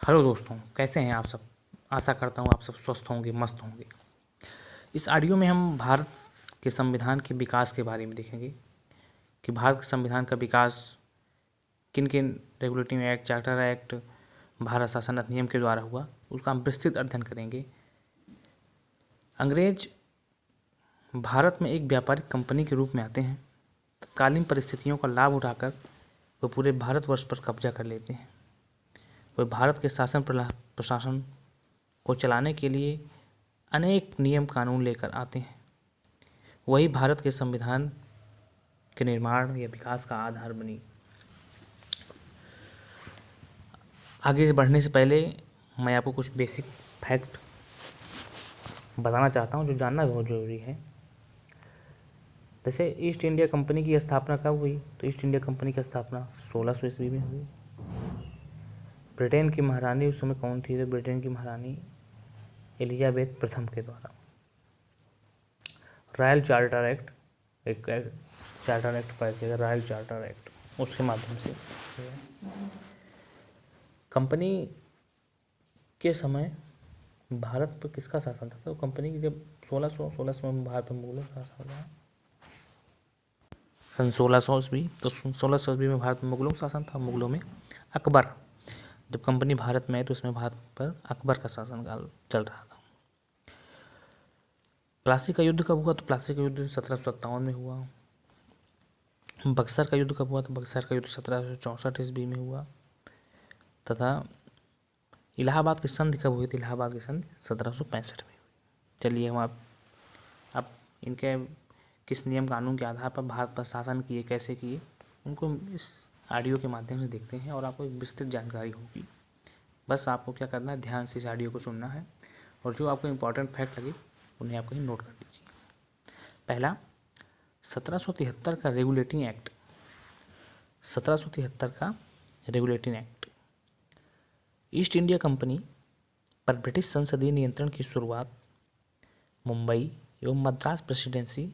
Hello दोस्तों, कैसे हैं आप सब। आशा करता हूँ आप सब स्वस्थ होंगे, मस्त होंगे। इस ऑडियो में हम भारत के संविधान के विकास के बारे में देखेंगे कि भारत के संविधान का विकास किन किन regulating act, charter act, Bharat शासन अधिनियम के द्वारा हुआ, उसका हम विस्तृत अध्ययन करेंगे। अंग्रेज भारत में एक व्यापारिक कंपनी के रूप में आते हैं। तत्कालीन परिस्थितियों का लाभ उठाकर वो पूरे भारतवर्ष पर कब्जा कर लेते हैं। वे भारत के शासन प्रशासन को चलाने के लिए अनेक नियम कानून लेकर आते हैं। वही भारत के संविधान के निर्माण या विकास का आधार बनी। आगे बढ़ने से पहले मैं आपको कुछ बेसिक फैक्ट बताना चाहता हूँ जो जानना बहुत ज़रूरी है। जैसे ईस्ट इंडिया कंपनी की स्थापना कब हुई, तो ईस्ट इंडिया कंपनी की स्थापना 1600 ईस्वी में हुई। ब्रिटेन की महारानी उस समय कौन थी, तो ब्रिटेन की महारानी एलिजाबेथ प्रथम के द्वारा। रॉयल चार्टर एक्ट, एक चार्टर एक्ट पास किया गया, रॉयल चार्टर एक्ट, उसके माध्यम से कंपनी के समय भारत पर किसका शासन था, तो कंपनी की जब 1600 में भारत पर मुगलों का शासन था। सन 1600 ईस्वी, तो 1600 ईस्वी में भारत में मुगलों का शासन था। मुगलों में अकबर, जब कंपनी भारत में आई तो उसमें भारत पर अकबर का शासनकाल चल रहा था। प्लासी का युद्ध कब हुआ, तो प्लासी का युद्ध 1757 में हुआ। बक्सर का युद्ध कब हुआ, तो बक्सर का युद्ध 1764 ईस्वी में हुआ। तथा इलाहाबाद की संधि कब हुई थी, इलाहाबाद की संधि 1765 में हुई। चलिए हम आप इनके किस नियम कानून के आधार पर भारत पर शासन किए, कैसे किए, उनको इस ऑडियो के माध्यम से देखते हैं और आपको एक विस्तृत जानकारी होगी। बस आपको क्या करना है, ध्यान से इस ऑडियो को सुनना है और जो आपको इम्पोर्टेंट फैक्ट लगे उन्हें आप कहीं नोट कर लीजिए। पहला, 1773 का रेगुलेटिंग एक्ट। 1773 का regulating act east India company पर ब्रिटिश संसदीय नियंत्रण की शुरुआत मुंबई एवं मद्रास प्रेसिडेंसी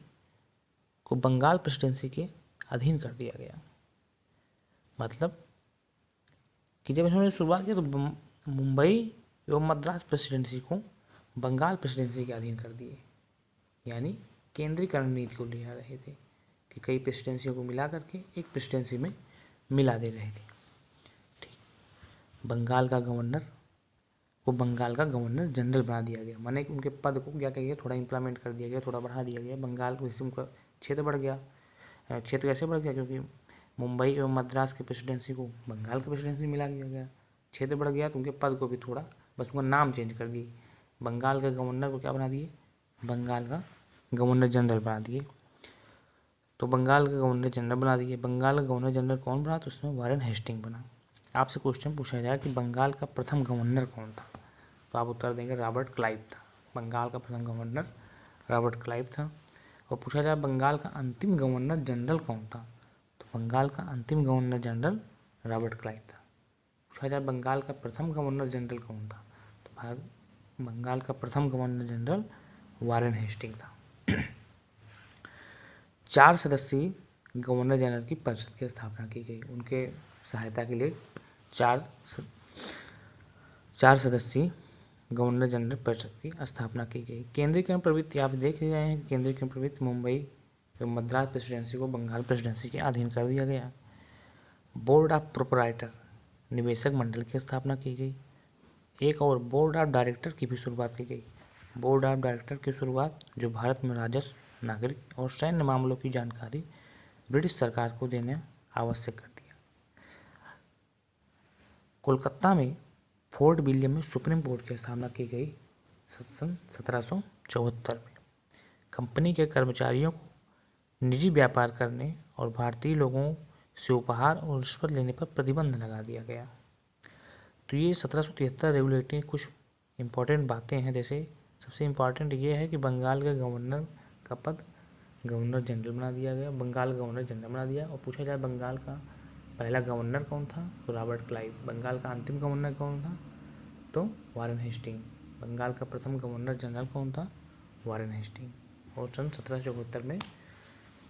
को बंगाल प्रेसिडेंसी के अधीन कर दिया गया। मतलब कि जब इन्होंने शुरुआत की तो मुंबई एवं मद्रास प्रेसिडेंसी को बंगाल प्रेसिडेंसी के अधीन कर दिए, यानी केंद्रीकरण नीति को ले आ रहे थे कि कई प्रेसिडेंसियों को मिला करके एक प्रेसिडेंसी में मिला दे रहे थे। ठीक, बंगाल का गवर्नर को बंगाल का गवर्नर जनरल बना दिया गया, माने उनके पद को क्या किया गया, थोड़ा इम्प्लीमेंट कर दिया गया, थोड़ा बढ़ा दिया गया। बंगाल को जैसे उनका क्षेत्र बढ़ गया, क्षेत्र कैसे बढ़ गया, क्योंकि मुंबई एवं मद्रास की प्रेसिडेंसी को बंगाल की प्रेसिडेंसी मिला दिया गया, क्षेत्र बढ़ गया, तो उनके पद को भी थोड़ा बस उनका नाम चेंज कर दिए। बंगाल के गवर्नर को क्या बना दिए, बंगाल का गवर्नर जनरल बना दिए। तो बंगाल का गवर्नर जनरल बना दिए। बंगाल का गवर्नर जनरल कौन बना, तो उसमें वारेन हेस्टिंग बना। आपसे क्वेश्चन पूछा जाए कि बंगाल का प्रथम गवर्नर कौन था, तो आप उत्तर देंगे रॉबर्ट क्लाइव था। बंगाल का प्रथम गवर्नर रॉबर्ट क्लाइव था। और पूछा जाए बंगाल का अंतिम गवर्नर जनरल कौन था, तो बंगाल का अंतिम गवर्नर जनरल रॉबर्ट क्लाइव था। पूछा जाए बंगाल का प्रथम गवर्नर जनरल कौन था, तो बंगाल का प्रथम गवर्नर जनरल वारेन हेस्टिंग था। 4 सदस्यीय गवर्नर जनरल की परिषद की स्थापना की गई। उनके सहायता के लिए 4 सदस्यीय गवर्नर जनरल परिषद की स्थापना की गई। केंद्रीकरण प्रवृत्ति आप देख रहे हैं कि केंद्रीकरण प्रवृत्ति मुंबई तो मद्रास प्रेसिडेंसी को बंगाल प्रेसिडेंसी के अधीन कर दिया गया। बोर्ड ऑफ प्रोपराइटर निवेशक मंडल की स्थापना की गई। एक और बोर्ड ऑफ डायरेक्टर की भी शुरुआत की गई। बोर्ड ऑफ डायरेक्टर की शुरुआत जो भारत में राजस्व, नागरिक और सैन्य मामलों की जानकारी ब्रिटिश सरकार को देना आवश्यक कर दिया। कोलकाता में फोर्ट विलियम में सुप्रीम कोर्ट की स्थापना की गई सन 1774 में। कंपनी के कर्मचारियों को निजी व्यापार करने और भारतीय लोगों से उपहार और रिश्वत लेने पर प्रतिबंध लगा दिया गया। तो ये 1773 रेगुलेटिंग कुछ इम्पोर्टेंट बातें हैं। जैसे सबसे इम्पॉर्टेंट ये है कि बंगाल के गवर्नर का पद गवर्नर जनरल बना दिया गया, बंगाल गवर्नर जनरल बना दिया। और पूछा जाए बंगाल का पहला गवर्नर कौन था, तो रॉबर्ट क्लाइव। बंगाल का अंतिम गवर्नर कौन था, तो वारेन हेस्टिंग। बंगाल का प्रथम गवर्नर जनरल कौन था, वारेन हेस्टिंग। और सन 1774 में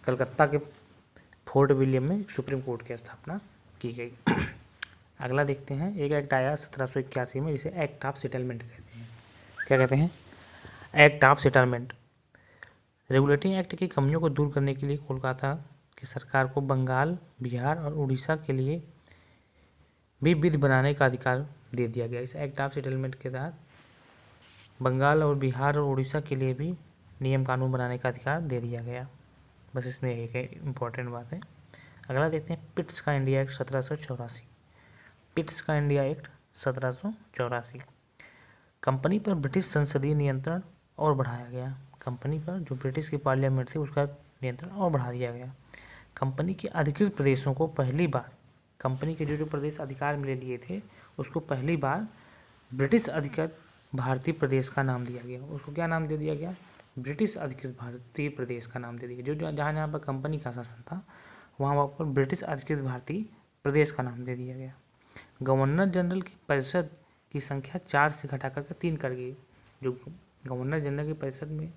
कलकत्ता के फोर्ट विलियम में सुप्रीम कोर्ट की स्थापना की गई। अगला देखते हैं, एक एक्ट आया 1781 में जिसे एक्ट ऑफ सेटलमेंट कहते हैं। क्या कहते हैं? Act of settlement. Regulating act की कमियों को दूर करने के लिए कोलकाता की सरकार को बंगाल, बिहार और उड़ीसा के लिए भी विधि बनाने का अधिकार दे दिया गया। इस एक्ट ऑफ सेटलमेंट के तहत बंगाल और बिहार और उड़ीसा के लिए भी नियम कानून बनाने का अधिकार दे दिया गया। बस इसमें एक इम्पॉर्टेंट बात है। अगला देखते हैं, पिट्स का इंडिया एक्ट 1784। पिट्स का इंडिया एक्ट 1784। कंपनी पर ब्रिटिश संसदीय नियंत्रण और बढ़ाया गया। कंपनी पर जो ब्रिटिश की पार्लियामेंट थी उसका नियंत्रण और बढ़ा दिया गया। कंपनी के अधिकृत प्रदेशों को पहली बार, कंपनी के जो प्रदेश अधिकार में ले लिए थे उसको पहली बार ब्रिटिश अधिकृत भारतीय प्रदेश का नाम दिया गया। उसको क्या नाम दे दिया गया? ब्रिटिश अधिकृत भारतीय प्रदेश का नाम दे दिया। जो जहाँ जहाँ पर कंपनी का शासन था वहाँ पर ब्रिटिश अधिकृत भारतीय प्रदेश का नाम दे दिया गया। गवर्नर जनरल की परिषद की संख्या 4 से घटाकर के 3 कर गई। जो गवर्नर जनरल की परिषद में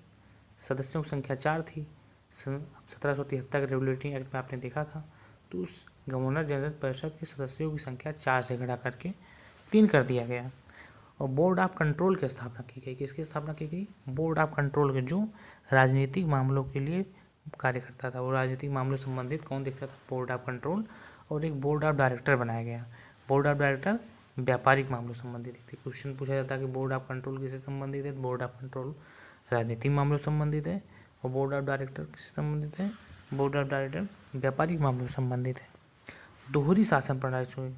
सदस्यों की संख्या 4 थी, 1773 के रेगुलेटिंग एक्ट में आपने देखा था, तो उस गवर्नर जनरल परिषद के सदस्यों की संख्या 4 से घटा करके 3 कर दिया गया। और बोर्ड ऑफ कंट्रोल की स्थापना की गई। किसकी स्थापना की गई? बोर्ड ऑफ कंट्रोल के, जो राजनीतिक मामलों के लिए कार्य करता था। वो राजनीतिक मामलों से संबंधित कौन देखता था? Board of control. और एक बोर्ड ऑफ डायरेक्टर बनाया गया। बोर्ड ऑफ डायरेक्टर व्यापारिक मामलों से संबंधित थे। क्वेश्चन पूछा जाता है कि बोर्ड ऑफ कंट्रोल किससे संबंधित है? बोर्ड ऑफ कंट्रोल राजनीतिक मामलों से संबंधित है। और बोर्ड ऑफ डायरेक्टर किससे संबंधित है? बोर्ड ऑफ डायरेक्टर व्यापारिक मामलों से संबंधित है। दोहरी शासन प्रणाली,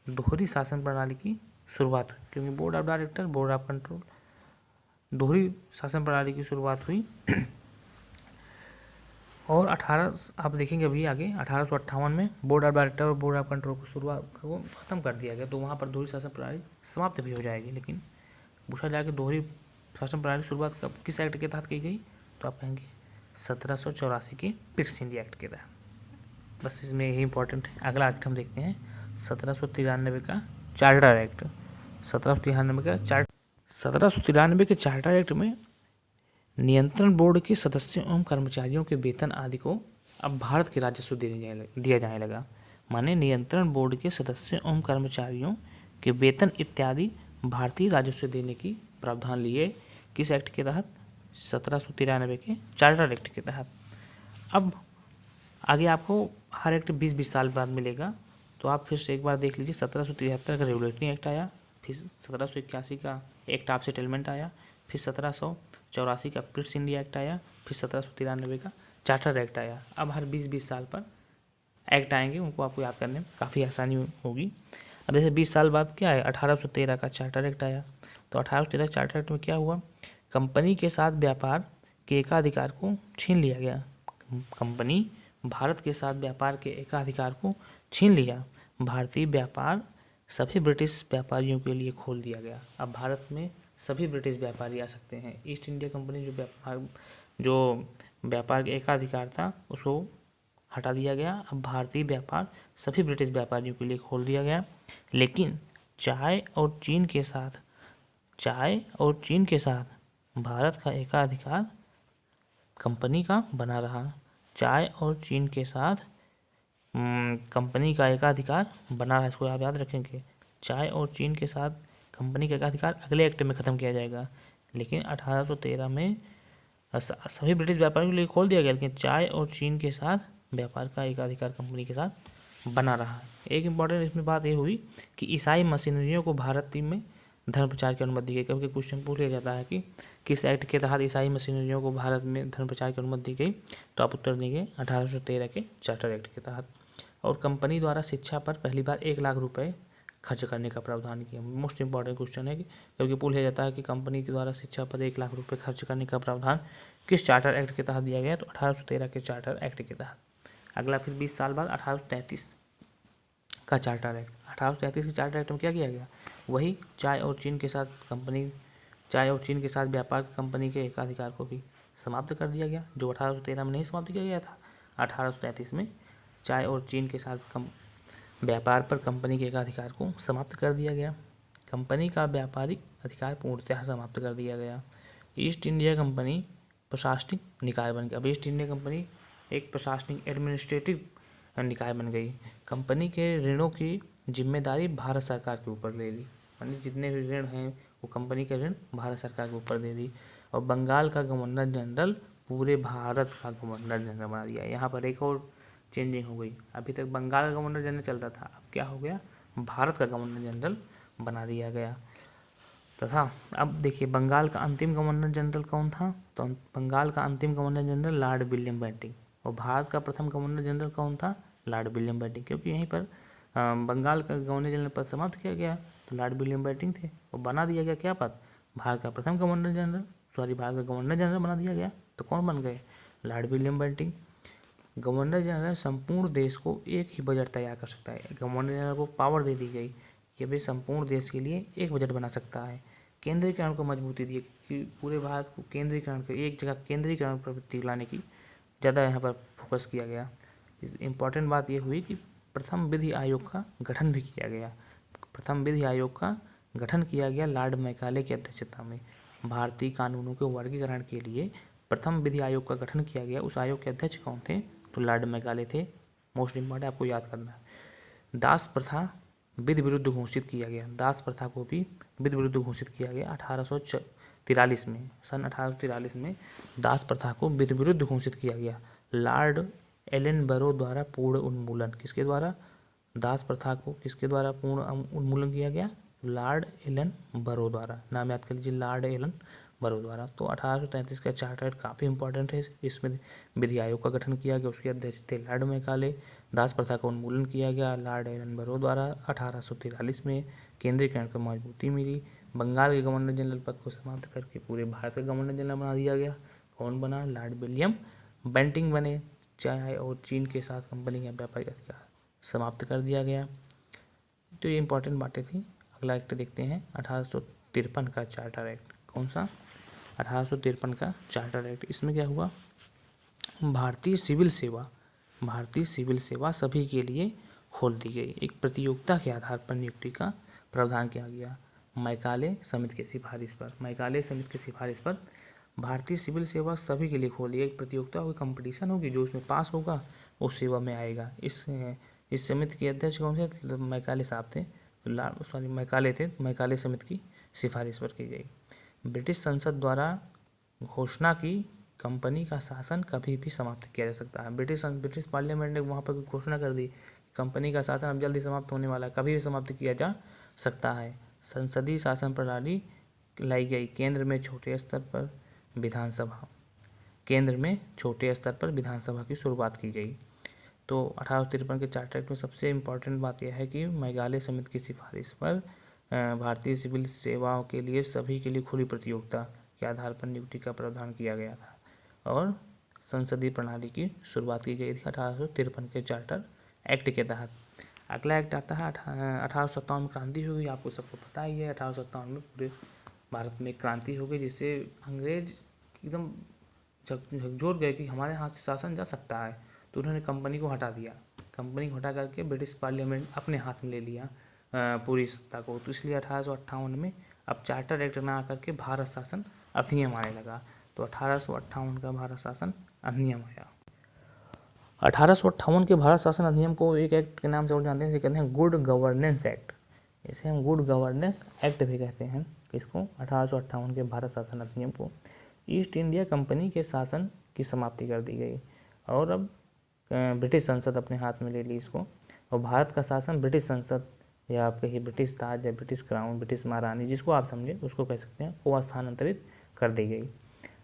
दोहरी शासन प्रणाली की शुरुआत हुई, क्योंकि board of director, board of control, दोहरी शासन प्रणाली की शुरुआत हुई। और 18 आप देखेंगे अभी आगे 1858 में बोर्ड ऑफ डायरेक्टर और बोर्ड ऑफ कंट्रोल को शुरुआत को खत्म कर दिया गया। तो वहाँ पर दोहरी शासन प्रणाली समाप्त भी हो जाएगी। लेकिन पूछा जाए कि दोहरी शासन प्रणाली शुरुआत कब, किस एक्ट के तहत की गई? तो आप कहेंगे 1784 के पिट्स इंडिया एक्ट के तहत। बस इसमें यही इंपॉर्टेंट है। अगला एक्ट हम देखते हैं 1793 का चार्टर एक्ट। 1793 के चार्टर एक्ट में नियंत्रण बोर्ड के सदस्यों एवं कर्मचारियों के वेतन आदि को अब भारत के राजस्व दिया जाने लगा। माने नियंत्रण बोर्ड के सदस्यों एवं कर्मचारियों के वेतन इत्यादि भारतीय राजस्व देने की प्रावधान लिए। किस एक्ट के तहत? 1793 के चार्टर एक्ट के तहत। अब आगे आपको हर एक्ट 20-20 साल बाद मिलेगा, तो आप फिर से एक बार देख लीजिए। 1773 का रेगुलेटिंग एक्ट आया, फिर 1781 का एक्ट ऑफ सेटलमेंट आया, फिर 1784 का पिट्स इंडिया एक्ट आया, फिर 1793 का चार्टर एक्ट आया। अब हर 20-20 साल पर एक्ट आएंगे, उनको आपको याद करने में काफ़ी आसानी होगी। अब जैसे 20 साल बाद क्या है? 1813 का चार्टर एक्ट आया। तो 1813 चार्टर एक्ट में क्या हुआ? कंपनी के साथ व्यापार के एकाधिकार को छीन लिया गया। कंपनी भारत के साथ व्यापार के एकाधिकार को छीन लिया। भारतीय व्यापार सभी ब्रिटिश व्यापारियों के लिए खोल दिया गया। अब भारत में सभी ब्रिटिश व्यापारी आ सकते हैं। ईस्ट इंडिया कंपनी जो व्यापार के एकाधिकार था उसको हटा दिया गया। अब भारतीय व्यापार सभी ब्रिटिश व्यापारियों के लिए खोल दिया गया। लेकिन चाय और चीन के साथ भारत का एकाधिकार कंपनी का बना रहा। चाय और चीन के साथ कंपनी का एकाधिकार बना रहा। इसको आप याद रखेंगे। चाय और चीन के साथ कंपनी का एकाधिकार अगले एक्ट में ख़त्म किया जाएगा। लेकिन 1813 में सभी ब्रिटिश व्यापारियों के लिए खोल दिया गया, लेकिन चाय और चीन के साथ व्यापार का एकाधिकार कंपनी के साथ बना रहा। एक इम्पॉर्टेंट इसमें बात ये हुई कि ईसाई मशीनरियों को भारत में धर्म प्रचार की अनुमति दी गई। क्योंकि क्वेश्चन पूछ लिया जाता है कि किस एक्ट के तहत ईसाई मशीनरियों को भारत में धर्म प्रचार की अनुमति दी गई, तो आप उत्तर देंगे 1813 के चार्टर एक्ट के तहत। और कंपनी द्वारा शिक्षा पर पहली बार 1 लाख रुपए खर्च करने का प्रावधान किया। मोस्ट इंपॉर्टेंट क्वेश्चन है कि क्योंकि पूछा जाता है कि कंपनी के द्वारा शिक्षा पर 1 लाख रुपए खर्च करने का प्रावधान किस चार्टर एक्ट के तहत दिया गया? तो 1813 के चार्टर एक्ट के तहत। अगला फिर 20 साल बाद 1833 का चार्टर एक्ट। 1833 के चार्टर एक्ट में क्या किया गया? वही चाय और चीन के साथ व्यापार कंपनी के एकाधिकार को भी समाप्त कर दिया गया, जो 1813 में नहीं समाप्त किया गया था। 1833 में चाय और चीन के साथ व्यापार पर कंपनी के एकाधिकार को समाप्त कर दिया गया। कंपनी का व्यापारिक अधिकार पूर्णतः समाप्त कर दिया गया। ईस्ट इंडिया कंपनी प्रशासनिक निकाय बन गया। अब ईस्ट इंडिया कंपनी एक प्रशासनिक एडमिनिस्ट्रेटिव निकाय बन गई। कंपनी के ऋणों की जिम्मेदारी भारत सरकार के ऊपर ले ली, यानी जितने भी ऋण हैं वो कंपनी का ऋण भारत सरकार के ऊपर दे दी। और बंगाल का गवर्नर जनरल पूरे भारत का गवर्नर जनरल बना दिया। यहाँ पर एक और चेंजिंग हो गई, अभी तक बंगाल का गवर्नर जनरल चलता था, अब क्या हो गया, भारत का गवर्नर जनरल बना दिया गया तथा अब देखिए बंगाल का अंतिम गवर्नर जनरल कौन था, तो बंगाल का अंतिम governor general Lord William Bentinck, और भारत का प्रथम गवर्नर जनरल कौन था, लॉर्ड विलियम बेंटिंक, क्योंकि यहीं पर बंगाल का गवर्नर जनरल पद समाप्त किया गया तो लॉर्ड विलियम बेंटिंक थे, और बना दिया गया क्या पद, भारत का प्रथम गवर्नर जनरल, भारत का गवर्नर जनरल बना दिया गया, तो कौन बन गए, Lord William Bentinck. Governor general संपूर्ण देश को एक ही बजट तैयार कर सकता है, गवर्नर जनरल को पावर दे दी गई कि वे संपूर्ण देश के लिए एक बजट बना सकता है। केंद्रीकरण को मजबूती दी कि पूरे भारत को केंद्रीकरण कर एक जगह केंद्रीकरण प्रवृत्ति लाने की ज़्यादा यहाँ पर फोकस किया गया। इम्पॉर्टेंट बात ये हुई कि प्रथम विधि आयोग का गठन भी किया गया, प्रथम विधि आयोग का गठन किया गया लॉर्ड मैकाले की अध्यक्षता में। भारतीय कानूनों के वर्गीकरण के लिए प्रथम विधि आयोग का गठन किया गया, उस आयोग के अध्यक्ष कौन थे, तो लॉर्ड मैकाले थे। मोस्ट इम्पॉर्टेंट आपको याद करना है। दास प्रथा विधि विरुद्ध घोषित किया गया, दास प्रथा को भी विधि विरुद्ध घोषित किया गया 1843 में, सन 1843 में दास प्रथा को विधि विरुद्ध घोषित किया गया। लॉर्ड एलनबरो द्वारा पूर्ण उन्मूलन, किसके द्वारा, दास प्रथा को किसके द्वारा पूर्ण उन्मूलन किया गया, लॉर्ड एलन बरो द्वारा, नाम याद कर लीजिए, लॉर्ड एलन बरो द्वारा। तो 1833 का चार्टर काफ़ी इंपॉर्टेंट है, इसमें विधि आयोग का गठन किया गया, उसके अध्यक्ष थे लॉर्ड मैकाले। दास प्रथा का उन्मूलन किया गया लॉर्ड एलन बरो द्वारा 1843 में। केंद्रीकरण को मजबूती मिली। बंगाल के गवर्नर जनरल पद को समाप्त करके पूरे भारत का गवर्नर जनरल बना दिया गया। कौन बना, लॉर्ड विलियम बेंटिंक बने। चाय और चीन के साथ कंपनी का व्यापारिक अधिकार समाप्त कर दिया गया। तो ये इंपॉर्टेंट बातें थी। अगला एक्ट देखते हैं 1853 का चार्टर एक्ट। कौन सा, 1853 का चार्टर एक्ट। इसमें क्या हुआ, भारतीय सिविल सेवा सभी के लिए खोल दी गई। एक प्रतियोगिता के आधार पर नियुक्ति का प्रावधान किया गया। मैकाले समिति की सिफारिश पर भारतीय सिविल सेवा सभी के लिए खोल दी। एक प्रतियोगिता होगी, कंपटीशन होगी, जो उसमें पास होगा वो सेवा में आएगा। इस समिति के अध्यक्ष कौन थे, मैकाले साहब थे, मैकाले समिति की सिफारिश पर की गई। ब्रिटिश संसद द्वारा घोषणा की कंपनी का शासन कभी भी समाप्त किया जा सकता है। ब्रिटिश पार्लियामेंट ने वहाँ पर घोषणा कर दी कंपनी का शासन अब जल्दी समाप्त होने वाला है, कभी भी समाप्त किया जा सकता है। संसदीय शासन प्रणाली लाई गई। केंद्र में छोटे स्तर पर विधानसभा की शुरुआत की गई। तो 1853 के चार्टर एक्ट में सबसे इम्पोर्टेंट बात यह है कि मैकाले समिति की सिफारिश पर भारतीय सिविल सेवाओं के लिए सभी के लिए खुली प्रतियोगिता के आधार पर नियुक्ति का प्रावधान किया गया था और संसदीय प्रणाली की शुरुआत की गई थी 1853 के चार्टर एक्ट के तहत। अगला एक्ट आता है 1857 में क्रांति हुई। आपको सबको पता ही है 1857 में पूरे भारत में क्रांति हो गई, जिससे अंग्रेज एकदम झकझोर गए कि हमारे हाथ से शासन जा सकता है। तो उन्होंने कंपनी को हटा दिया, कंपनी को हटा करके ब्रिटिश पार्लियामेंट अपने हाथ में ले लिया पूरी सत्ता को। तो इसलिए 1858 में अब चार्टर एक्ट ना आकर के भारत शासन अधिनियम आने लगा। तो 1858 का भारत शासन अधिनियम आया। 1858 के भारत शासन अधिनियम को एक एक्ट के नाम से और जानते हैं, इसे कहते हैं गुड गवर्नेंस एक्ट। इसे हम गुड गवर्नेंस एक्ट भी कहते हैं। किसको, 1858 के भारत शासन अधिनियम को। ईस्ट इंडिया कंपनी के शासन की समाप्ति कर दी गई और अब ब्रिटिश संसद अपने हाथ में ले ली इसको, और भारत का शासन ब्रिटिश संसद या आप कहिए ब्रिटिश ताज या ब्रिटिश क्राउन, ब्रिटिश महारानी, जिसको आप समझे उसको कह सकते हैं, वो स्थानांतरित कर दी गई।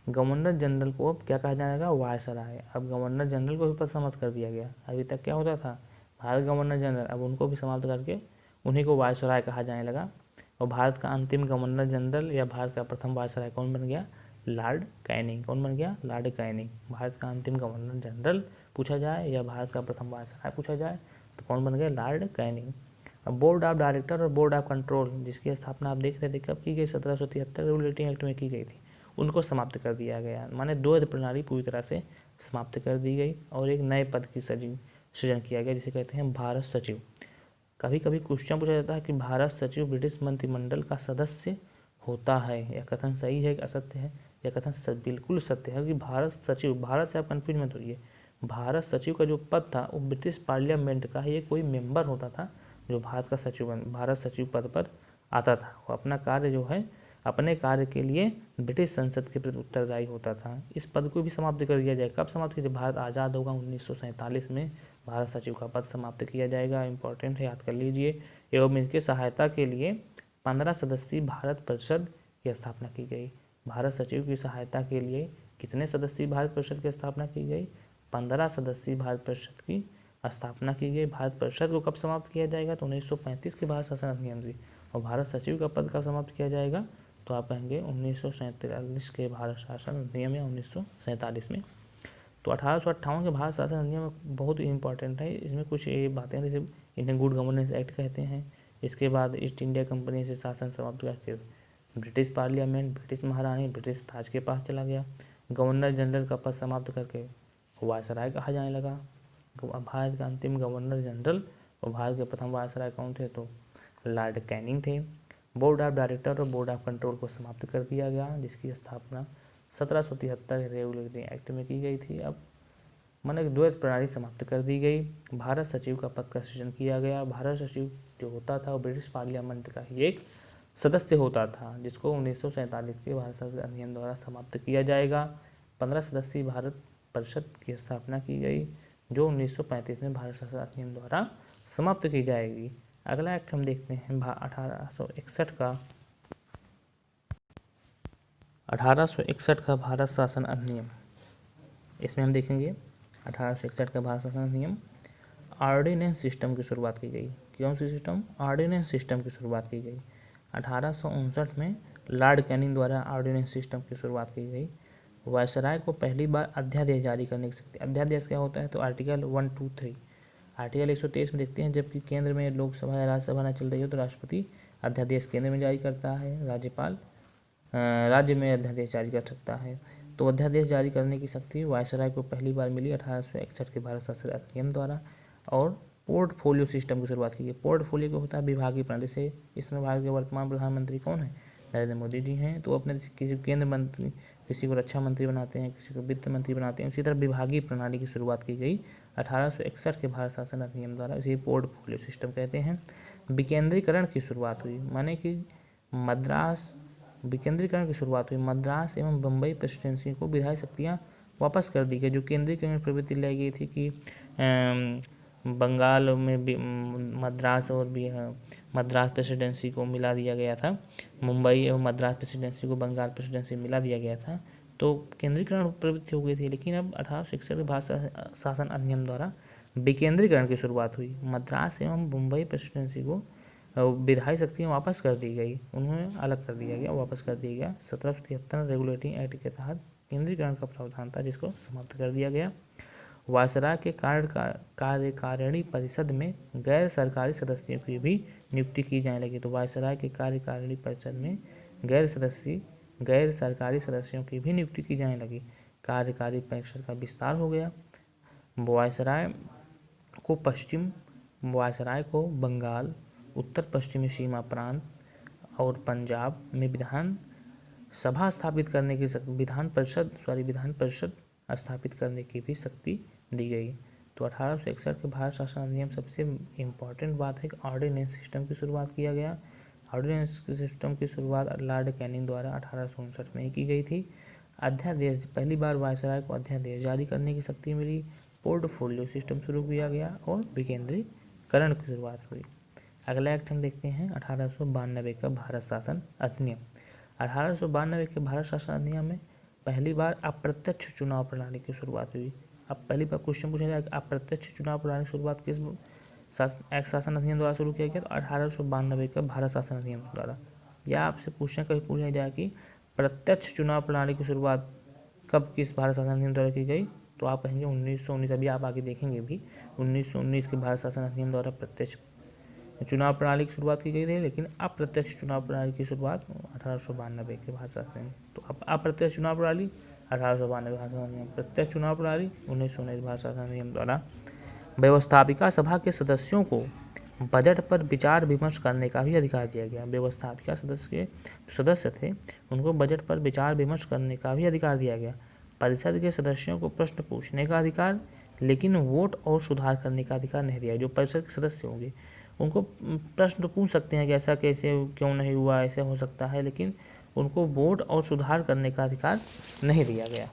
गवर्नर जनरल को अब क्या कहा जाएगा, वायसराय। अब गवर्नर जनरल को भी पद समाप्त कर दिया गया। अभी तक क्या होता था, भारत गवर्नर जनरल, अब उनको भी समाप्त करके उन्हीं को वायसराय कहा जाने लगा। और भारत का अंतिम गवर्नर जनरल या भारत का प्रथम वायसराय कौन बन गया, लॉर्ड कैनिंग। कौन बन गया, लॉर्ड कैनिंग। भारत का अंतिम गवर्नर जनरल पूछा जाए या भारत का प्रथम वायसराय पूछा जाए तो कौन बन गया, लॉर्ड कैनिंग। अब बोर्ड ऑफ डायरेक्टर और बोर्ड ऑफ कंट्रोल, जिसकी स्थापना आप देख रहे थे कब की गई, 1773 रेगुलेटिंग एक्ट में की गई थी, उनको समाप्त कर दिया गया। माने द्वैध प्रणाली पूरी तरह से समाप्त कर दी गई और एक नए पद की सृजन किया गया, जिसे कहते हैं भारत सचिव। कभी कभी क्वेश्चन पूछा जाता है कि भारत सचिव ब्रिटिश मंत्रिमंडल का सदस्य होता है, यह कथन सही है कि असत्य है। यह कथन बिल्कुल सत्य है कि भारत सचिव, भारत से आप कन्फ्यूज मत होइए, भारत सचिव का जो पद था वो ब्रिटिश पार्लियामेंट का ही कोई मेंबर होता था जो भारत सचिव पद पर आता था, वो अपना कार्य जो है अपने कार्य के लिए ब्रिटिश संसद के प्रति उत्तरदायी होता था। इस पद को भी समाप्त कर दिया जाए। कब समाप्त किया? भारत आज़ाद होगा 1947 में भारत सचिव का पद समाप्त किया जाएगा। इंपॉर्टेंट है, याद कर लीजिए। एवं इनकी सहायता के लिए 15 सदस्यीय भारत परिषद की स्थापना की गई। भारत सचिव की सहायता के लिए कितने सदस्यीय भारत परिषद की स्थापना की गई? 15 सदस्यीय भारत परिषद की स्थापना की गई। भारत परिषद को कब समाप्त किया जाएगा? तो 1935 के भारत शासन अधिनियम से। और भारत सचिव का पद कब समाप्त किया जाएगा? तो आप कहेंगे 1947 के भारत शासन अधिनियम या 1947 में। तो 1858 के भारत शासन अधिनियम बहुत ही इंपॉर्टेंट है। इसमें कुछ ये बातें जैसे इंडियन गुड गवर्नेंस एक्ट कहते हैं। इसके बाद ईस्ट इंडिया कंपनी से शासन समाप्त करके ब्रिटिश पार्लियामेंट, ब्रिटिश महारानी, ब्रिटिश ताज के पास चला गया। गवर्नर जनरल का पद समाप्त करके वायसराय कहा जाने लगा। भारत का अंतिम गवर्नर जनरल और भारत के प्रथम वायसराय कौन थे? तो लॉर्ड कैनिंग थे। बोर्ड ऑफ डायरेक्टर और बोर्ड ऑफ कंट्रोल को समाप्त कर दिया गया, जिसकी स्थापना 1773 रेगुलेटरी एक्ट में की गई थी। अब माने द्वैत प्रणाली समाप्त कर दी गई। भारत सचिव का पद का सृजन किया गया। भारत सचिव जो होता था वो ब्रिटिश पार्लियामेंट का ही एक सदस्य होता था, जिसको 1947 के भारत शासन अधिनियम द्वारा समाप्त किया जाएगा। 15 सदस्यीय भारत परिषद की स्थापना की गई, जो 1935 में भारत शासन अधिनियम द्वारा समाप्त की जाएगी। अगला एक्ट हम देखते हैं 1861 का भारत शासन अधिनियम। इसमें हम देखेंगे 1861 का भारत शासन अधिनियम। ऑर्डिनेंस सिस्टम की शुरुआत की गई। कौन सी सिस्टम? ऑर्डिनेंस सिस्टम की शुरुआत की गई। 1859 में लॉर्ड कैनिंग द्वारा ऑर्डिनेंस सिस्टम की शुरुआत की गई। वायसराय को पहली बार अध्यादेश जारी करने की शक्ति। अध्यादेश क्या होता है? तो आर्टिकल 123 आर्टिकल 123 में देखते हैं, जबकि केंद्र में लोकसभा या राज्यसभा न चल रही हो तो राष्ट्रपति अध्यादेश केंद्र में जारी करता है, राज्यपाल राज्य में अध्यादेश जारी कर सकता है। तो अध्यादेश जारी करने की शक्ति वायसराय को पहली बार मिली 1861 के भारत शासन अधिनियम द्वारा। और पोर्टफोलियो सिस्टम की शुरुआत की गई। पोर्टफोलियो को होता है विभागीय प्रणाली से। इसमें भारत के वर्तमान प्रधानमंत्री कौन है? नरेंद्र मोदी जी हैं। तो अपने किसी केंद्र मंत्री, किसी को रक्षा मंत्री बनाते हैं, किसी को वित्त मंत्री बनाते हैं। उसी तरह विभागीय प्रणाली की शुरुआत की गई 1861 के भारत शासन अधिनियम द्वारा। इसे पोर्टफोलियो सिस्टम कहते हैं। विकेंद्रीकरण की शुरुआत हुई, माने कि विकेंद्रीकरण की शुरुआत हुई। मद्रास एवं बम्बई प्रेसिडेंसी को विधायी शक्तियाँ वापस कर दी गई। जो केंद्रीकरण प्रवृत्ति लाई गई थी कि बंगाल में मद्रास और भी मद्रास प्रेसिडेंसी को मिला दिया गया था, मुंबई एवं मद्रास प्रेसिडेंसी को बंगाल प्रेसिडेंसी मिला दिया गया था, तो केंद्रीकरण प्रवृत्ति हो गई थी। लेकिन अब 1861 के भारत शासन अधिनियम द्वारा विकेंद्रीकरण की शुरुआत हुई। मद्रास एवं मुंबई प्रेसिडेंसी को विधायी शक्तियाँ वापस कर दी गई, उन्हें अलग कर दिया गया, वापस कर दिया गया। 1773 रेगुलेटरी एक्ट के तहत केंद्रीकरण का प्रावधान था, जिसको समाप्त कर दिया गया। वायसराय के कार्यकारिणी परिषद में गैर सरकारी सदस्यों की भी नियुक्ति की जाने लगी। तो वायसराय के कार्यकारिणी परिषद में गैर सरकारी सदस्यों की भी नियुक्ति की जाने लगी। कार्यकारी परिषद का विस्तार हो गया। वायसराय को बंगाल, उत्तर पश्चिमी सीमा प्रांत और पंजाब में विधान परिषद स्थापित करने की भी शक्ति दी गई। तो 1861 के भारत शासन अधिनियम सबसे इम्पॉर्टेंट बात है कि ऑर्डिनेंस सिस्टम की शुरुआत किया गया। ऑर्डिनेंस सिस्टम की शुरुआत लॉर्ड कैनिंग द्वारा 1859 में ही की गई थी। अध्यादेश, पहली बार वायसराय को अध्यादेश जारी करने की शक्ति मिली। पोर्टफोलियो सिस्टम शुरू किया गया और विकेंद्रीकरण की शुरुआत हुई। अगला एक्ट हम देखते हैं 1892 का भारत शासन अधिनियम। 1892 के भारत शासन अधिनियम में पहली बार अप्रत्यक्ष चुनाव प्रणाली की शुरुआत हुई। अब पहली बार क्वेश्चन पूछा जाएगा अप्रत्यक्ष चुनाव प्रणाली की शुरुआत किस एक्ट शासन अधिनियम द्वारा शुरू किया गया? तो 1892 का भारत शासन अधिनियम द्वारा। या आपसे कहीं पूछा जाए कि प्रत्यक्ष चुनाव प्रणाली की शुरुआत कब किस भारत शासन अधिनियम द्वारा की गई? तो आप कहेंगे 1919। अभी आप आगे देखेंगे भी 1919 के भारत शासन अधिनियम द्वारा प्रत्यक्ष चुनाव प्रणाली की शुरुआत की गई थी, लेकिन अप्रत्यक्ष चुनाव प्रणाली की शुरुआत 1892 के भारत शासन अधिनियम। तो अब अप्रत्यक्ष चुनाव प्रणाली 1892 भारत शासन अधिनियम, प्रत्यक्ष चुनाव प्रणाली 1919 भारत शासन अधिनियम द्वारा। व्यवस्थापिका सभा के सदस्यों को बजट पर विचार विमर्श करने का भी अधिकार दिया गया। व्यवस्थापिका सदस्य थे, उनको बजट पर विचार विमर्श करने का भी अधिकार दिया गया। परिषद के सदस्यों को प्रश्न पूछने का अधिकार, लेकिन वोट और सुधार करने का अधिकार नहीं दिया। जो परिषद के सदस्य होंगे उनको प्रश्न तो पूछ सकते हैं कि ऐसा कैसे क्यों नहीं हुआ, ऐसे हो सकता है, लेकिन उनको वोट और सुधार करने का अधिकार नहीं दिया गया।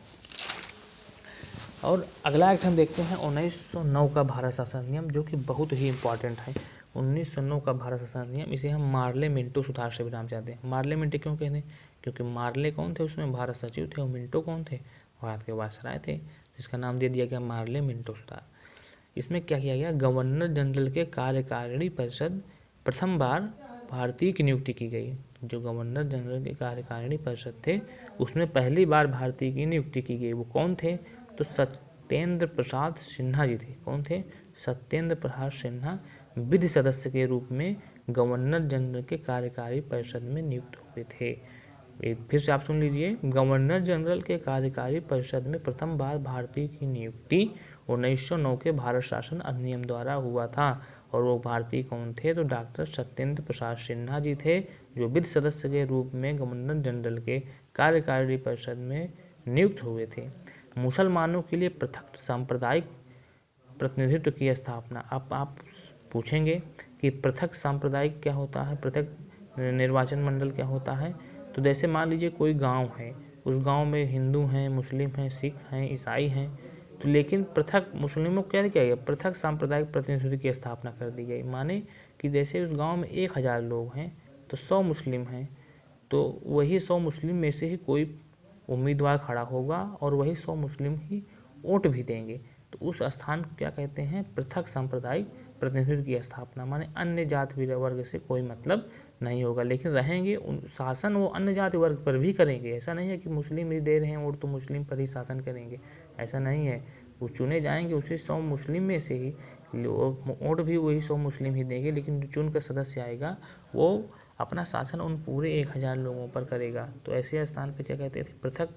और अगला एक्ट हम देखते हैं 1909 का भारत शासन अधिनियम, जो कि बहुत ही इम्पॉर्टेंट है। 1909 का भारत शासन अधिनियम, इसे हम मार्ले मिंटो सुधार से भी नाम चाहते हैं। मार्ले मिंटो क्यों कहते हैं? क्योंकि मार्ले कौन थे, उसमें भारत सचिव थे, और मिंटो कौन थे, भारत के वायसराय थे, जिसका नाम दे दिया गया मार्ले मिंटो सुधार। इसमें क्या किया गया, गवर्नर जनरल के कार्यकारिणी परिषद प्रथम बार भारतीय की नियुक्ति की गई। जो गवर्नर जनरल के कार्यकारिणी परिषद थे, उसमें पहली बार भारतीय की नियुक्ति की गई। वो कौन थे? तो सत्येंद्र प्रसाद सिन्हा जी थे। कौन थे? सत्येंद्र प्रसाद सिन्हा विधि सदस्य के रूप में गवर्नर जनरल के कार्यकारी परिषद में नियुक्त हुए थे। एक फिर से आप सुन लीजिए, गवर्नर जनरल के कार्यकारी परिषद में प्रथम बार भारतीय की नियुक्ति 1909 के भारत शासन अधिनियम द्वारा हुआ था। और वो भारतीय कौन थे? तो डॉक्टर सत्येंद्र प्रसाद सिन्हा जी थे, जो विधि सदस्य के रूप में गवर्नर जनरल के कार्यकारी परिषद में नियुक्त हुए थे। मुसलमानों के लिए पृथक सांप्रदायिक प्रतिनिधित्व की स्थापना। अब आप पूछेंगे कि पृथक सांप्रदायिक क्या होता है, पृथक निर्वाचन मंडल क्या होता है? तो जैसे मान लीजिए कोई गांव है, उस गांव में हिंदू हैं, मुस्लिम हैं, सिख हैं, ईसाई हैं, तो लेकिन पृथक मुस्लिमों को क्या किया गया, पृथक सांप्रदायिक प्रतिनिधित्व की स्थापना कर दी गई। माने कि जैसे उस गांव में 1000 लोग हैं तो 100 मुस्लिम हैं, तो वही 100 मुस्लिम में से ही कोई उम्मीदवार खड़ा होगा और वही 100 मुस्लिम ही वोट भी देंगे। तो उस स्थान को क्या कहते हैं? पृथक सांप्रदायिक प्रतिनिधित्व की स्थापना। माने अन्य जाति वर्ग से कोई मतलब नहीं होगा, लेकिन रहेंगे शासन वो अन्य जाति वर्ग पर भी करेंगे। ऐसा नहीं है कि मुस्लिम ही दे रहे हैं वोट तो मुस्लिम पर ही शासन करेंगे, ऐसा नहीं है। वो चुने जाएंगे उसी 100 मुस्लिम में से ही, वोट भी वही 100 मुस्लिम ही देंगे, लेकिन जो चुन कर सदस्य आएगा वो अपना शासन उन पूरे 1000 लोगों पर करेगा। तो ऐसे स्थान पर क्या कहते थे? पृथक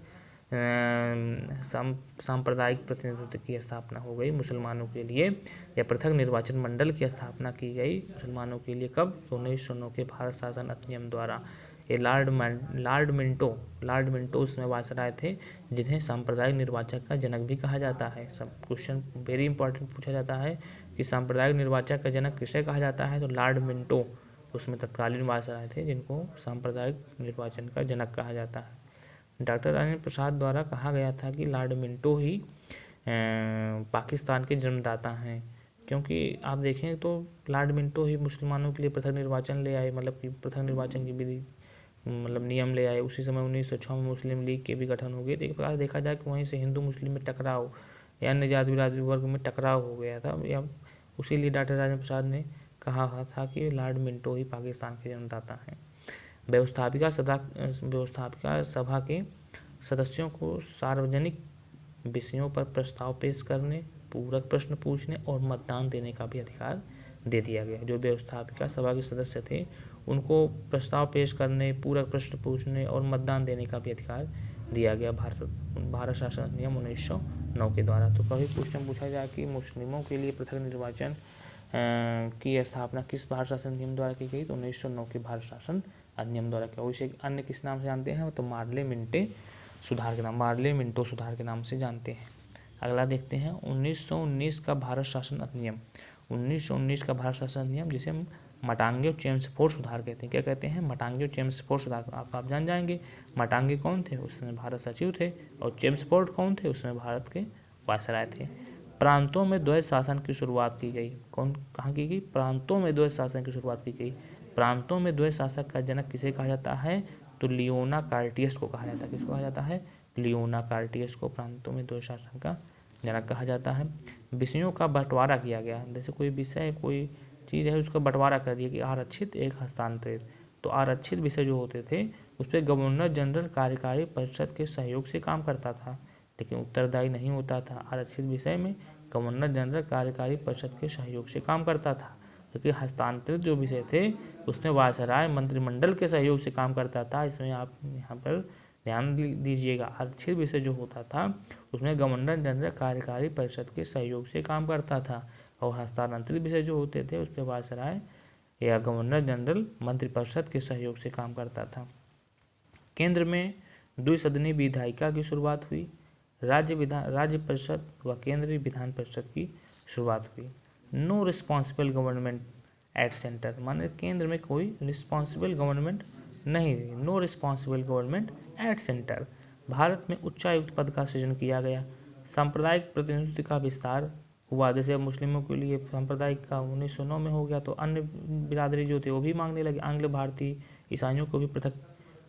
सांप्रदायिक प्रतिनिधित्व की स्थापना हो गई मुसलमानों के लिए, या पृथक निर्वाचन मंडल की स्थापना की गई मुसलमानों के लिए। कब? 1909 के भारत शासन अधिनियम द्वारा। ये लॉर्ड मिंटो उसमें वायसराय थे, जिन्हें सांप्रदायिक निर्वाचक का जनक भी कहा जाता है। सब क्वेश्चन वेरी इंपॉर्टेंट पूछा जाता है कि सांप्रदायिक निर्वाचक का जनक किसे कहा जाता है? तो लॉर्ड मिंटो उसमें तत्कालीन वायसराय थे, जिनको सांप्रदायिक निर्वाचन का जनक कहा जाता है। डॉक्टर राजेंद्र प्रसाद द्वारा कहा गया था कि लॉर्ड मिंटो ही पाकिस्तान के जन्मदाता हैं, क्योंकि आप देखें तो लॉर्ड मिंटो ही मुसलमानों के लिए पृथक निर्वाचन ले आए, मतलब कि पृथक निर्वाचन की विधि मतलब नियम ले आए। उसी समय 1906 में मुस्लिम लीग के भी गठन हो गए। तो एक प्रकार देखा जाए कि वहीं से हिंदू मुस्लिम में टकराव या अन्य जाति बिरादरी वर्ग में टकराव हो गया था, या उसी लिए डॉक्टर राजेंद्र प्रसाद ने कहा था कि लॉर्ड मिंटो ही पाकिस्तान के जन्मदाता हैं। व्यवस्थापिका सभा के सदस्यों को सार्वजनिक विषयों पर प्रस्ताव पेश करने, पूरक प्रश्न पूछने और मतदान देने का भी अधिकार दे दिया गया। जो व्यवस्थापिका सभा के सदस्य थे, उनको प्रस्ताव पेश करने, पूरक प्रश्न पूछने और मतदान देने का भी अधिकार दिया गया भारत शासन अधिनियम 1909 के द्वारा। तो कभी क्वेश्चन पूछा जाए कि मुस्लिमों के लिए पृथक निर्वाचन की स्थापना किस भारत शासन अधिनियम द्वारा की गई? तो 1909 के भारत शासन अधिनियम द्वारा किया। इसे अन्य किस नाम से जानते हैं? तो मार्ले मिंटो सुधार के नाम से जानते हैं। अगला देखते हैं 1919 का भारत शासन अधिनियम। 1919 का भारत शासन अधिनियम, जिसे हम मटांगे चेम्सफोर्ड सुधार कहते हैं। क्या कहते हैं? मटांगे चेम्सफोर्ड सुधार। आप जान जाएंगे मटांगे कौन थे, उसमें भारत सचिव थे, और चेम्सफोर्ड कौन थे, उसमें भारत के वायसराय थे। प्रांतों में द्वैध शासन की शुरुआत की गई। कहाँ की गई? प्रांतों में द्वैध शासन की शुरुआत की गई। प्रांतों में द्वैध शासक का जनक किसे कहा जाता है? तो लियोना कार्टियस को कहा जाता है। किसको कहा जाता है? लियोना कार्टियस को प्रांतों में द्वैध शासन का जनक कहा जाता है। विषयों का बंटवारा किया गया। जैसे कोई विषय, कोई चीज़ है, उसका बंटवारा कर दिया कि आरक्षित एक हस्तांतरित। तो आरक्षित विषय जो होते थे उस पर गवर्नर जनरल कार्यकारी परिषद के सहयोग से काम करता था, लेकिन उत्तरदायी नहीं होता था। आरक्षित विषय में गवर्नर जनरल कार्यकारी परिषद के सहयोग से काम करता था, क्योंकि हस्तांतरित जो विषय थे उसमें वायसराय मंत्रिमंडल के सहयोग से काम करता था। इसमें आप यहाँ पर ध्यान दीजिएगा, आरक्षित विषय जो होता था उसमें गवर्नर जनरल कार्यकारी परिषद के सहयोग से काम करता था, और हस्तांतरित विषय जो होते थे उस पर वायसराय या गवर्नर जनरल मंत्रिपरिषद के सहयोग से काम करता था। केंद्र में द्विसदनीय विधायिका की शुरुआत हुई। राज्य परिषद व केंद्रीय विधान परिषद की शुरुआत हुई। Know responsible government at centre, माने केंद्र में कोई रिस्पॉन्सिबल गवर्नमेंट नहीं रही, know responsible government at centre. Bharat में उच्चायुक्त पद का सृजन किया गया। सांप्रदायिक प्रतिनिधित्व का विस्तार हुआ, जैसे अब मुस्लिमों के लिए सांप्रदायिक का 1909 में हो गया, तो अन्य बिरादरी जो थे वो भी मांगने लगे। आंग्ल भारतीय ईसाइयों को भी पृथक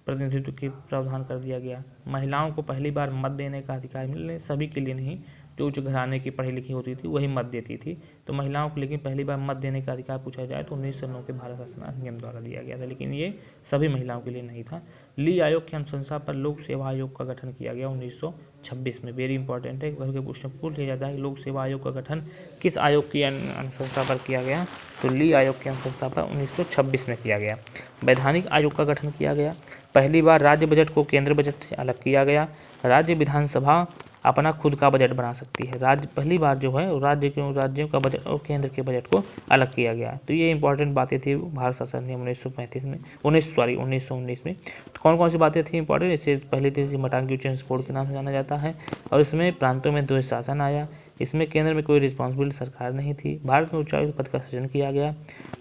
प्रतिनिधित्व के प्रावधान कर दिया गया। महिलाओं को पहली बार मत देने का अधिकार मिलने, सभी के लिए नहीं, जो उच्च घराने की पढ़ी लिखी होती थी वही मत देती थी, तो महिलाओं को लेकिन पहली बार मत देने का अधिकार पूछा जाए तो 1909 के भारत शासन अधिनियम द्वारा दिया गया था, लेकिन ये सभी महिलाओं के लिए नहीं था। ली आयोग की अनुशंसा पर लोक सेवा आयोग का गठन किया गया 1926 में। वेरी इंपॉर्टेंट है, घर के क्वेश्चन पूछ लिया जाता है लोक सेवा आयोग का गठन किस आयोग की अनुशंसा पर किया गया, तो ली आयोग की अनुशंसा पर 1926 में किया गया। वैधानिक आयोग का गठन किया गया। पहली बार राज्य बजट को केंद्र बजट से अलग किया गया। राज्य विधानसभा अपना खुद का बजट बना सकती है। राज्य पहली बार जो है राज्यों का बजट और केंद्र के बजट को अलग किया गया। तो ये इंपॉर्टेंट बातें थी भारत शासन नियम 1919 में। तो कौन कौन सी बातें थी इंपॉर्टेंट, इससे पहले थी मटांगी उच्च बोर्ड के नाम से जाना जाता है, और इसमें प्रांतों में द्वैध शासन आया। इसमें केंद्र में कोई रिस्पॉन्सिबल सरकार नहीं थी। भारत में उच्चायुक्त पद का सृजन किया गया,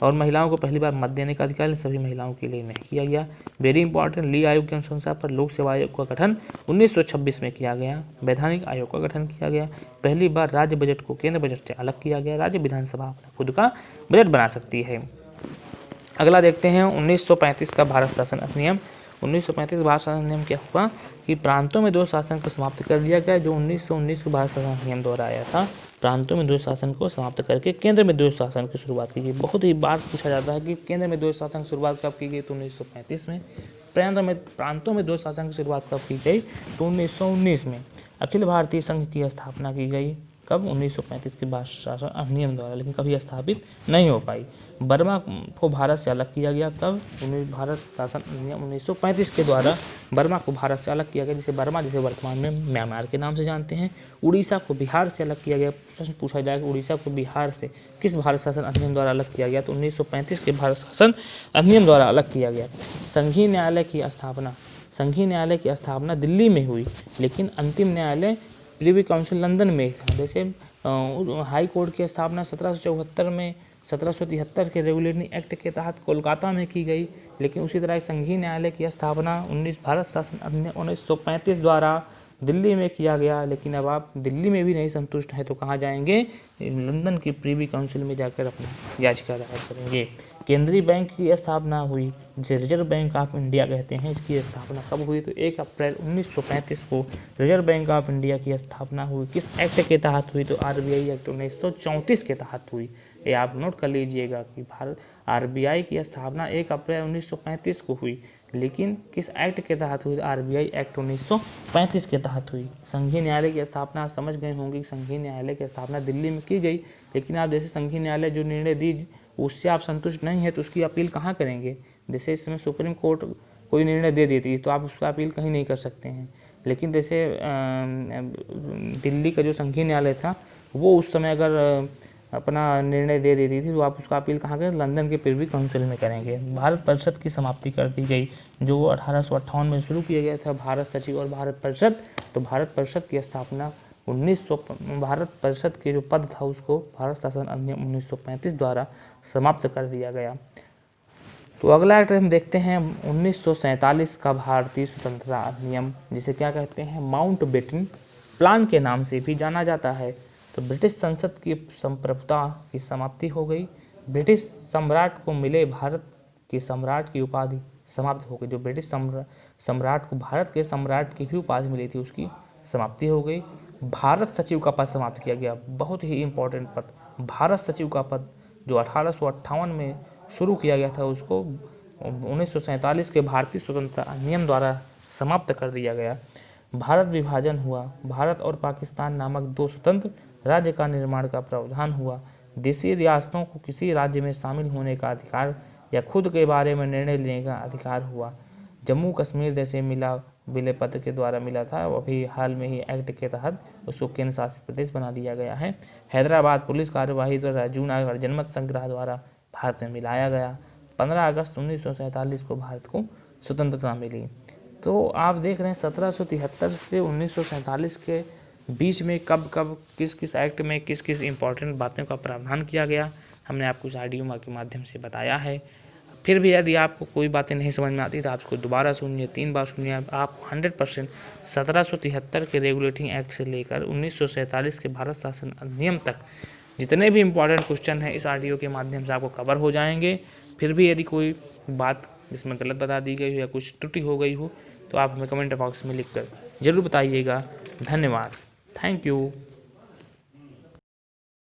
और महिलाओं को पहली बार मत देने का अधिकार सभी महिलाओं के लिए नहीं किया गया। वेरी इंपॉर्टेंट, ली आयोग की अनुशंसा पर लोक सेवा आयोग का गठन 1926 में किया गया। वैधानिक आयोग का गठन किया गया। पहली बार राज्य बजट को केंद्र बजट से अलग किया गया। राज्य विधानसभा अपना खुद का बजट बना सकती है। अगला देखते हैं 1935 का भारत शासन अधिनियम। 1935 भारत शासन अधिनियम क्या हुआ कि प्रांतों में द्वैध शासन को समाप्त कर दिया गया, जो 1919 के भारत शासन अधिनियम द्वारा आया था। प्रांतों में द्वैध शासन को समाप्त करके केंद्र में द्वैध शासन की शुरुआत की गई। बहुत ही बार पूछा जाता है कि केंद्र में द्वैध शासन की शुरुआत कब की गई, तो 1935 में। प्रांतों में द्वैध शासन की शुरुआत कब की गई, तो 1919 में। अखिल भारतीय संघ की स्थापना की गई कब, 1935 के भारत शासन अधिनियम द्वारा, लेकिन कभी स्थापित नहीं हो पाई। बर्मा को भारत से अलग किया गया कब, भारत शासन अधिनियम 1935 के द्वारा बर्मा को भारत से अलग किया गया, जिसे बर्मा जिसे वर्तमान में म्यांमार के नाम से जानते हैं। उड़ीसा को बिहार से अलग किया गया। प्रश्न पूछा जाएगा उड़ीसा को बिहार से किस भारत शासन अधिनियम द्वारा अलग किया गया, तो 1935 के भारत शासन अधिनियम द्वारा अलग किया गया। संघीय न्यायालय की स्थापना दिल्ली में हुई, लेकिन अंतिम न्यायालय प्रिवी काउंसिल लंदन में था। जैसे हाई कोर्ट की स्थापना 1774 में 1773 के रेगुलेटरी एक्ट के तहत कोलकाता में की गई, लेकिन उसी तरह संघीय न्यायालय की स्थापना भारत शासन अधिनियम 1935 द्वारा दिल्ली में किया गया। लेकिन अब आप दिल्ली में भी नहीं संतुष्ट हैं तो कहाँ जाएंगे, लंदन की प्रिवी काउंसिल में जाकर अपनी याचिका दायर करेंगे। केंद्रीय बैंक की स्थापना हुई, जिसे रिजर्व बैंक ऑफ इंडिया कहते हैं। इसकी स्थापना कब हुई, तो 1 अप्रैल 1935 को रिजर्व बैंक ऑफ इंडिया की स्थापना हुई। किस एक्ट के तहत हुई, तो RBI एक्ट 1934 के तहत हुई। ये आप नोट कर लीजिएगा कि भारत RBI की स्थापना 1 अप्रैल 1935 को हुई, लेकिन किस एक्ट के तहत हुई, RBI एक्ट 1935 के तहत हुई। संघीय न्यायालय की स्थापना आप समझ गए होंगे कि संघीय न्यायालय की स्थापना दिल्ली में की गई, लेकिन आप जैसे संघीय न्यायालय जो निर्णय दी उससे आप संतुष्ट नहीं है तो उसकी अपील कहाँ करेंगे। जैसे इस समय सुप्रीम कोर्ट कोई निर्णय दे देती है तो आप उसका अपील कहीं नहीं कर सकते हैं, लेकिन जैसे दिल्ली का जो संघीय न्यायालय था वो उस समय अगर अपना निर्णय दे देती थी तो आप उसका अपील कहाँ करें, लंदन के प्रिवी काउंसिल में करेंगे। भारत परिषद की समाप्ति कर दी गई, जो 1858 में शुरू किया गया था भारत सचिव और भारत परिषद। तो भारत परिषद की स्थापना भारत परिषद के जो पद था उसको भारत शासन अधिनियम 1935 द्वारा समाप्त कर दिया गया। तो अगला एक्ट हम देखते हैं 1947 का भारतीय स्वतंत्रता अधिनियम, जिसे क्या कहते हैं, माउंटबेटन प्लान के नाम से भी जाना जाता है। तो ब्रिटिश संसद की संप्रभुता की समाप्ति हो गई। ब्रिटिश सम्राट को मिले भारत के सम्राट की उपाधि समाप्त हो गई। जो ब्रिटिश सम्राट को भारत के सम्राट की भी उपाधि मिली थी उसकी समाप्ति हो गई। भारत सचिव का पद समाप्त किया गया, बहुत ही इंपॉर्टेंट पद। भारत सचिव का पद जो 1858 में शुरू किया गया था उसको 1947 के भारतीय स्वतंत्रता अधिनियम द्वारा समाप्त कर दिया गया। भारत विभाजन हुआ, भारत और पाकिस्तान नामक 2 स्वतंत्र राज्य का निर्माण का प्रावधान हुआ। देशी रियासतों को किसी राज्य में शामिल होने का अधिकार या खुद के बारे में निर्णय लेने का अधिकार हुआ। जम्मू कश्मीर जैसे विलय पत्र के द्वारा मिला था, अभी हाल में ही एक्ट के तहत उसको केंद्र शासित प्रदेश बना दिया गया है। हैदराबाद पुलिस कार्यवाही द्वारा जूनागढ़ जनमत संग्रह द्वारा भारत में मिलाया गया। 15 अगस्त 1947 को भारत को स्वतंत्रता मिली। तो आप देख रहे हैं 1773 से 1947 के बीच में कब कब किस किस एक्ट में किस किस इम्पोर्टेंट बातों का प्रावधान किया गया, हमने आपको इस ऑडियो के माध्यम से बताया है। फिर भी यदि आपको कोई बातें नहीं समझ में आती तो आप इसको दोबारा सुनिए, 3 बार सुनिए। आप 100% 1773 के रेगुलेटिंग एक्ट से लेकर 1947 के भारत शासन अधिनियम तक जितने भी इम्पोर्टेंट क्वेश्चन हैं इस ऑडियो के माध्यम से आपको कवर हो जाएंगे। फिर भी यदि कोई बात जिसमें गलत बता दी गई हो या कुछ त्रुटि हो गई हो तो आप हमें कमेंट बॉक्स में लिखकर ज़रूर बताइएगा। धन्यवाद। Thank you.